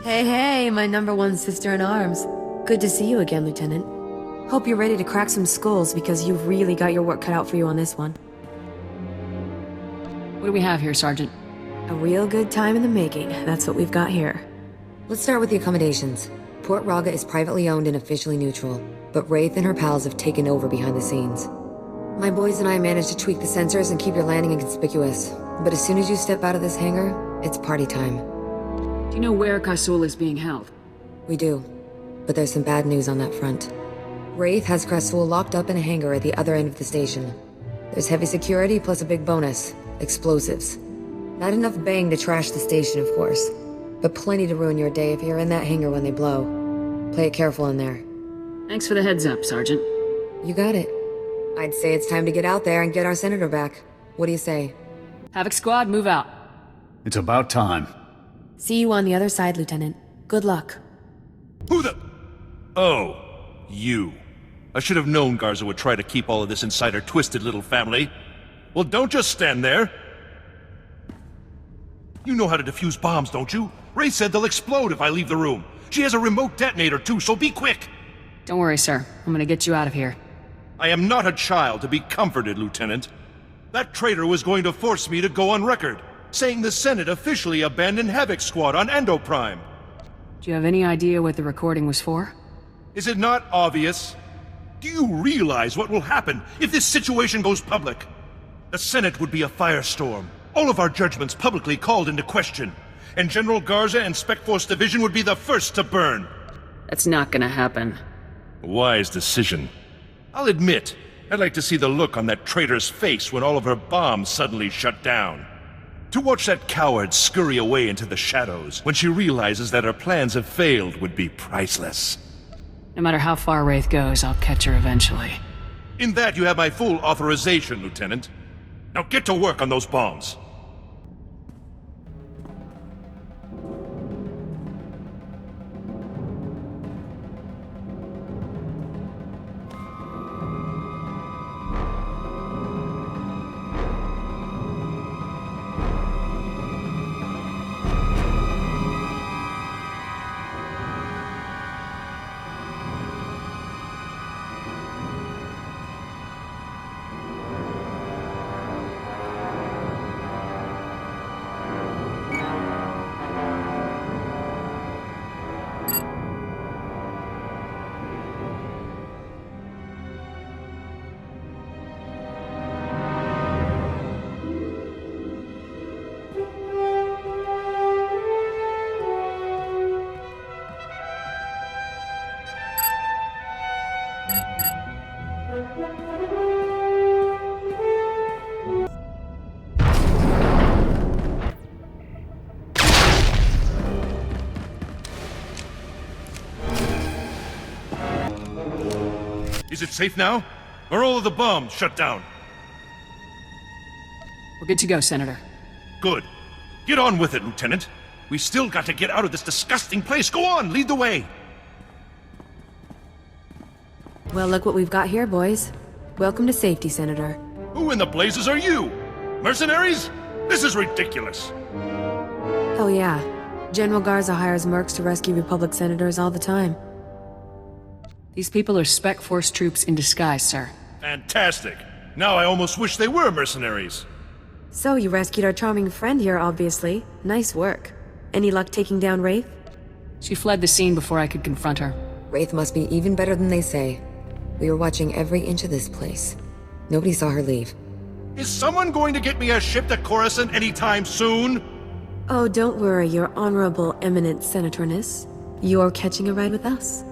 Hey, hey, my #1 sister in arms. Good to see you again, Lieutenant. Hope you're ready to crack some skulls because you've really got your work cut out for you on this one. What do we have here, Sergeant? A real good time in the making, that's what we've got here. Let's start with the accommodations. Port Raga is privately owned and officially neutral, but Wraith and her pals have taken over behind the scenes. My boys and I managed to tweak the sensors and keep your landing inconspicuous, but as soon as you step out of this hangar, it's party time. Do you know where Krasul is being held? We do, but there's some bad news on that front. Wraith has Krasul locked up in a hangar at the other end of the station. There's heavy security plus a big bonus, explosives. Not enough bang to trash the station, of course, but plenty to ruin your day if you're in that hangar when they blow. Play it careful in there. Thanks for the heads up, Sergeant. You got it. I'd say it's time to get out there and get our senator back. What do you say? Havoc Squad, move out. It's about time. See you on the other side, Lieutenant. Good luck. Who the... Oh, you. I should have known Garza would try to keep all of this inside her twisted little family. Well, don't just stand there. You know how to defuse bombs, don't you? Ray said they'll explode if I leave the room. She has a remote detonator too, so be quick. Don't worry, sir. I'm gonna get you out of here. I am not a child to be comforted, Lieutenant. That traitor was going to force me to go on record, saying the Senate officially abandoned Havoc Squad on Endo Prime. Do you have any idea what the recording was for? Is it not obvious? Do you realize what will happen if this situation goes public? The Senate would be a firestorm. All of our judgments publicly called into question. And General Garza and Spec Force Division would be the first to burn. That's not gonna happen. Wise decision. I'll admit, I'd like to see the look on that traitor's face when all of her bombs suddenly shut down. To watch that coward scurry away into the shadows when she realizes that her plans have failed would be priceless. No matter how far Wraith goes, I'll catch her eventually. In that you have my full authorization, Lieutenant. Now get to work on those bombs. Is it safe now? Are all of the bombs shut down? We're good to go, Senator. Good. Get on with it, Lieutenant. We still got to get out of this disgusting place. Go on, lead the way. Well, look what we've got here, boys. Welcome to safety, Senator. Who in the blazes are you? Mercenaries? This is ridiculous. Oh yeah. General Garza hires mercs to rescue Republic senators all the time. These people are Spec Force troops in disguise, sir. Fantastic. Now I almost wish they were mercenaries. So, you rescued our charming friend here, obviously. Nice work. Any luck taking down Wraith? She fled the scene before I could confront her. Wraith must be even better than they say. We were watching every inch of this place. Nobody saw her leave. Is someone going to get me a ship to Coruscant anytime soon? Oh, don't worry, your honorable eminent senatorness. You're catching a ride with us.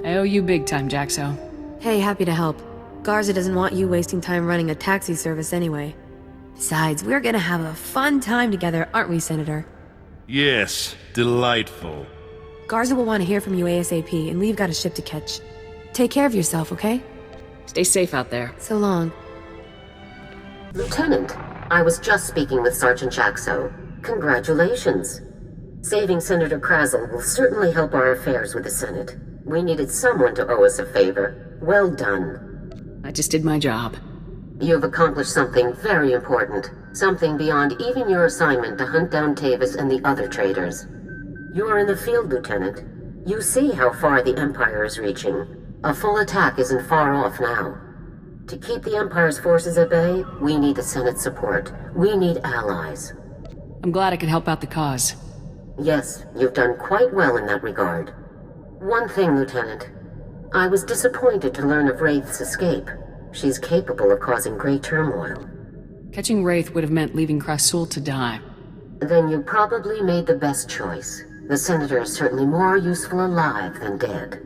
I owe you big time, Jaxo. Hey, happy to help. Garza doesn't want you wasting time running a taxi service anyway. Besides, we're gonna have a fun time together, aren't we, Senator? Yes, delightful. Garza will want to hear from you ASAP, and we've got a ship to catch. Take care of yourself, okay? Stay safe out there. So long. Lieutenant, I was just speaking with Sergeant Jaxo. Congratulations. Saving Senator Krazel will certainly help our affairs with the Senate. We needed someone to owe us a favor. Well done. I just did my job. You have accomplished something very important. Something beyond even your assignment to hunt down Tavis and the other traitors. You are in the field, Lieutenant. You see how far the Empire is reaching. A full attack isn't far off now. To keep the Empire's forces at bay, we need the Senate's support. We need allies. I'm glad I could help out the cause. Yes, you've done quite well in that regard. One thing, Lieutenant. I was disappointed to learn of Wraith's escape. She's capable of causing great turmoil. Catching Wraith would have meant leaving Krasul to die. Then you probably made the best choice. The Senator is certainly more useful alive than dead.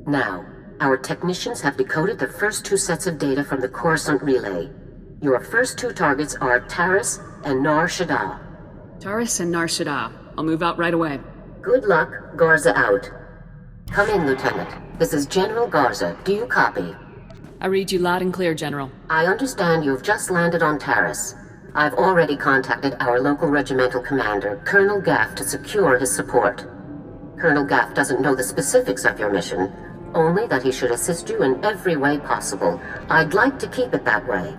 Now, our technicians have decoded the first 2 sets of data from the Coruscant relay. Your first 2 targets are Taris and Nar Shaddaa. Taris and Nar Shaddaa. I'll move out right away. Good luck, Garza out. Come in, Lieutenant. This is General Garza. Do you copy? I read you loud and clear, General. I understand you've just landed on Taris. I've already contacted our local regimental commander, Colonel Gaff, to secure his support. Colonel Gaff doesn't know the specifics of your mission, only that he should assist you in every way possible. I'd like to keep it that way.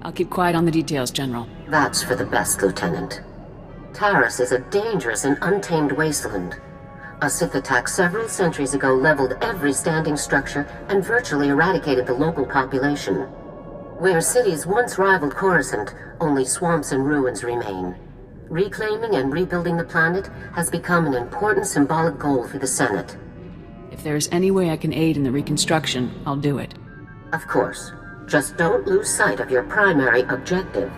I'll keep quiet on the details, General. That's for the best, Lieutenant. Taris is a dangerous and untamed wasteland. A Sith attack several centuries ago leveled every standing structure and virtually eradicated the local population. Where cities once rivaled Coruscant, only swamps and ruins remain. Reclaiming and rebuilding the planet has become an important symbolic goal for the Senate. If there's any way I can aid in the reconstruction, I'll do it. Of course. Just don't lose sight of your primary objective.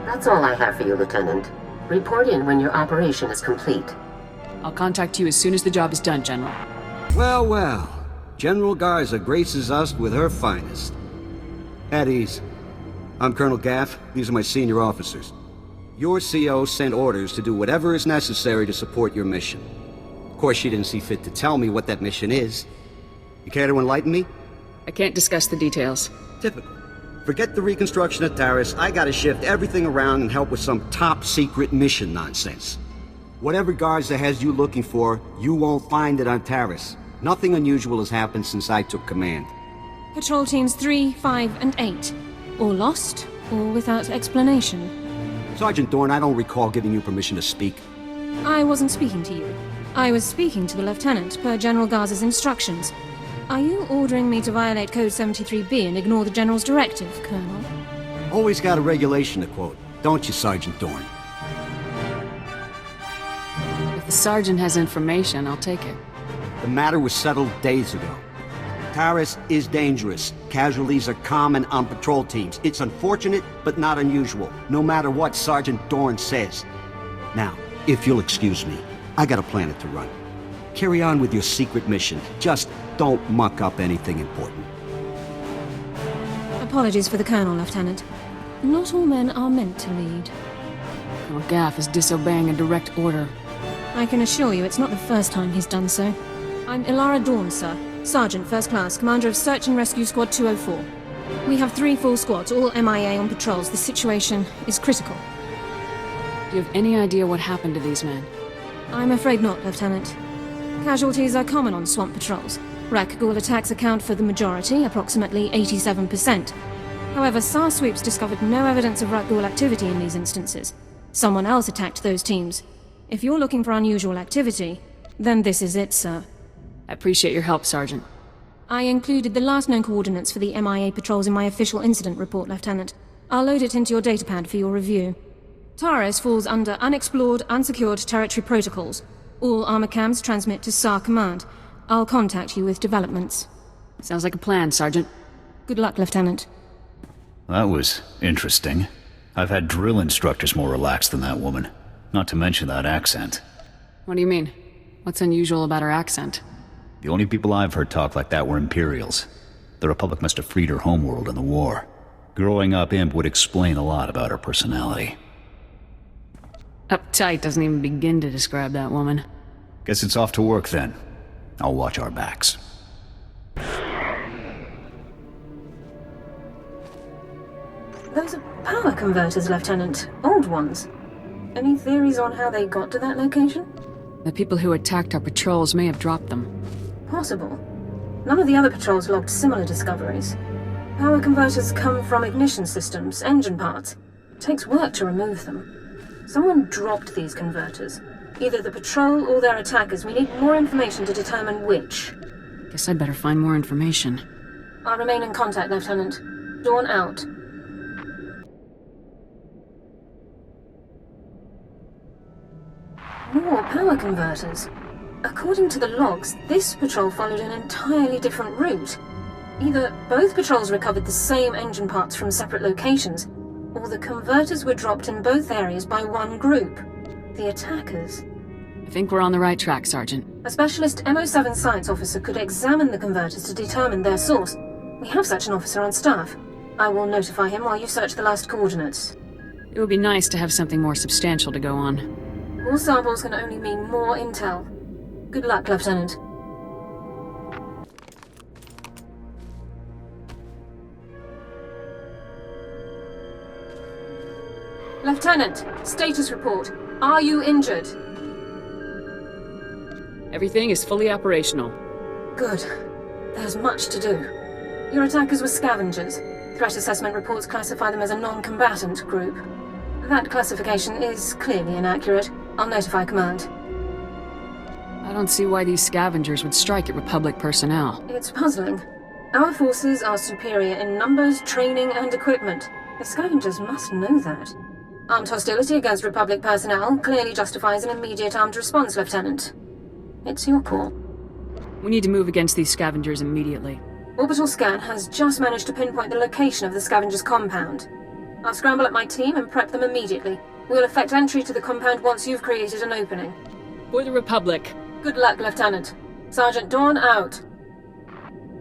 That's all I have for you, Lieutenant. Report in when your operation is complete. I'll contact you as soon as the job is done, General. Well, well. General Garza graces us with her finest. At ease. I'm Colonel Gaff. These are my senior officers. Your CO sent orders to do whatever is necessary to support your mission. Of course, she didn't see fit to tell me what that mission is. You care to enlighten me? I can't discuss the details. Typical. Forget the reconstruction of Taris. I gotta shift everything around and help with some top-secret mission nonsense. Whatever Garza has you looking for, you won't find it on Taris. Nothing unusual has happened since I took command. Patrol teams 3, 5, and 8. All lost, or without explanation. Sergeant Dorn, I don't recall giving you permission to speak. I wasn't speaking to you. I was speaking to the Lieutenant, per General Garza's instructions. Are you ordering me to violate Code 73B and ignore the General's directive, Colonel? Always got a regulation to quote, don't you, Sergeant Dorn? If the Sergeant has information, I'll take it. The matter was settled days ago. Taris is dangerous. Casualties are common on patrol teams. It's unfortunate, but not unusual, no matter what Sergeant Dorn says. Now, if you'll excuse me, I got a planet to run. Carry on with your secret mission. Just don't muck up anything important. Apologies for the Colonel, Lieutenant. Not all men are meant to lead. Colonel Gaff is disobeying a direct order. I can assure you it's not the first time he's done so. I'm Ilara Dawn, sir. Sergeant, First Class, Commander of Search and Rescue Squad 204. We have 3 full squads, all MIA on patrols. The situation is critical. Do you have any idea what happened to these men? I'm afraid not, Lieutenant. Casualties are common on swamp patrols. Rakghoul attacks account for the majority, approximately 87%. However, SAR sweeps discovered no evidence of Rakghoul activity in these instances. Someone else attacked those teams. If you're looking for unusual activity, then this is it, sir. I appreciate your help, Sergeant. I included the last known coordinates for the MIA patrols in my official incident report, Lieutenant. I'll load it into your datapad for your review. Taris falls under Unexplored, Unsecured Territory Protocols. All armor cams transmit to SAR Command. I'll contact you with developments. Sounds like a plan, Sergeant. Good luck, Lieutenant. That was interesting. I've had drill instructors more relaxed than that woman. Not to mention that accent. What do you mean? What's unusual about her accent? The only people I've heard talk like that were Imperials. The Republic must have freed her homeworld in the war. Growing up Imp would explain a lot about her personality. Uptight doesn't even begin to describe that woman. Guess it's off to work then. I'll watch our backs. Those are power converters, Lieutenant. Old ones. Any theories on how they got to that location? The people who attacked our patrols may have dropped them. Possible. None of the other patrols logged similar discoveries. Power converters come from ignition systems, engine parts. It takes work to remove them. Someone dropped these converters. Either the patrol or their attackers. We need more information to determine which. Guess I'd better find more information. I'll remain in contact, Lieutenant. Dawn out. More power converters. According to the logs, this patrol followed an entirely different route. Either both patrols recovered the same engine parts from separate locations, or the converters were dropped in both areas by one group. The attackers. I think we're on the right track, Sergeant. A specialist MO7 science officer could examine the converters to determine their source. We have such an officer on staff. I will notify him while you search the last coordinates. It would be nice to have something more substantial to go on. More samples can only mean more intel. Good luck, Lieutenant. Lieutenant, status report. Are you injured? Everything is fully operational. Good. There's much to do. Your attackers were scavengers. Threat assessment reports classify them as a non-combatant group. That classification is clearly inaccurate. I'll notify command. I don't see why these scavengers would strike at Republic personnel. It's puzzling. Our forces are superior in numbers, training, and equipment. The scavengers must know that. Armed hostility against Republic personnel clearly justifies an immediate armed response, Lieutenant. It's your call. We need to move against these scavengers immediately. Orbital scan has just managed to pinpoint the location of the scavengers' compound. I'll scramble up my team and prep them immediately. We'll effect entry to the compound once you've created an opening. For the Republic. Good luck, Lieutenant. Sergeant Dawn out.